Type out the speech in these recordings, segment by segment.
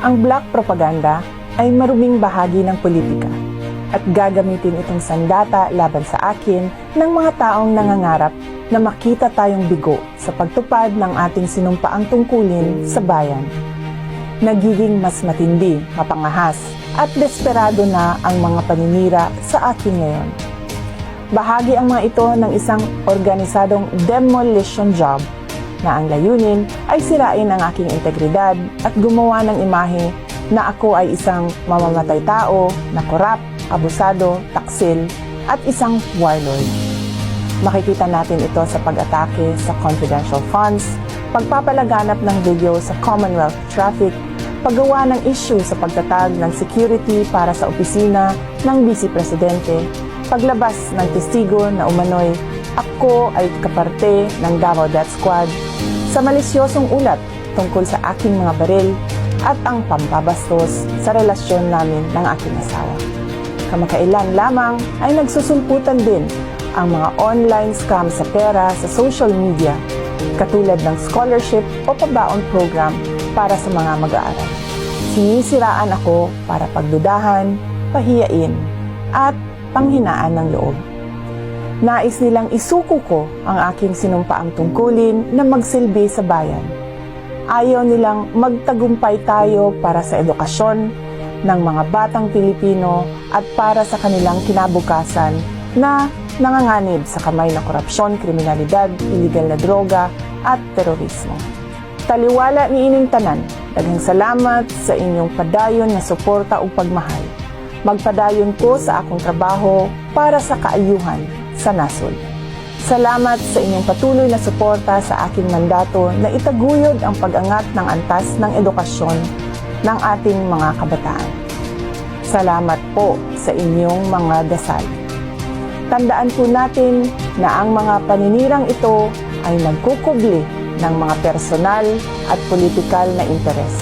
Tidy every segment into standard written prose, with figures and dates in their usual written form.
Ang black propaganda ay maruming bahagi ng politika at gagamitin itong sandata laban sa akin ng mga taong nangangarap na makita tayong bigo sa pagtupad ng ating sinumpaang tungkulin sa bayan. Nagiging mas matindi, mapangahas at desperado na ang mga paninira sa akin ngayon. Bahagi ang mga ito ng isang organisadong demolition job na ang layunin ay sirain ang aking integridad at gumawa ng imahe na ako ay isang mamamatay tao na korap, abusado, taksil at isang warlord. Makikita natin ito sa pag-atake sa confidential funds, pagpapalaganap ng video sa Commonwealth traffic, paggawa ng issue sa pagtatag ng security para sa opisina ng Vice Presidente, paglabas ng testigo na umano'y ako ay kaparte ng Davao Death Squad, sa malisyosong ulat tungkol sa aking mga baril at ang pampabastos sa relasyon namin ng aking asawa. Kamakailan lamang ay nagsusulputan din ang mga online scam sa pera sa social media, katulad ng scholarship o pabaon program para sa mga mag-aaral. Sinisiraan ako para pagdudahan, pahiyain, at panghinaan ng loob. Nais nilang isuko ko ang aking sinumpaang tungkulin na magsilbi sa bayan. Ayaw nilang magtagumpay tayo para sa edukasyon ng mga batang Pilipino at para sa kanilang kinabukasan na nanganganib sa kamay ng korupsyon, kriminalidad, iligal na droga at terorismo. Taliwala ni ining tanan, daghang salamat sa inyong padayon na suporta o pagmahal. Magpadayon ko sa akong trabaho para sa kaayuhan sa nasod. Salamat sa inyong patuloy na suporta sa aking mandato na itaguyod ang pag-angat ng antas ng edukasyon ng ating mga kabataan. Salamat po sa inyong mga dasal. Tandaan po natin na ang mga paninirang ito ay nagkukubli ng mga personal at politikal na interes.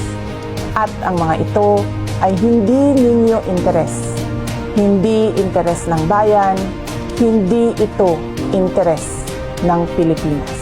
At ang mga ito ay hindi ninyo interes. Hindi interes ng bayan, hindi ito interes ng Pilipinas.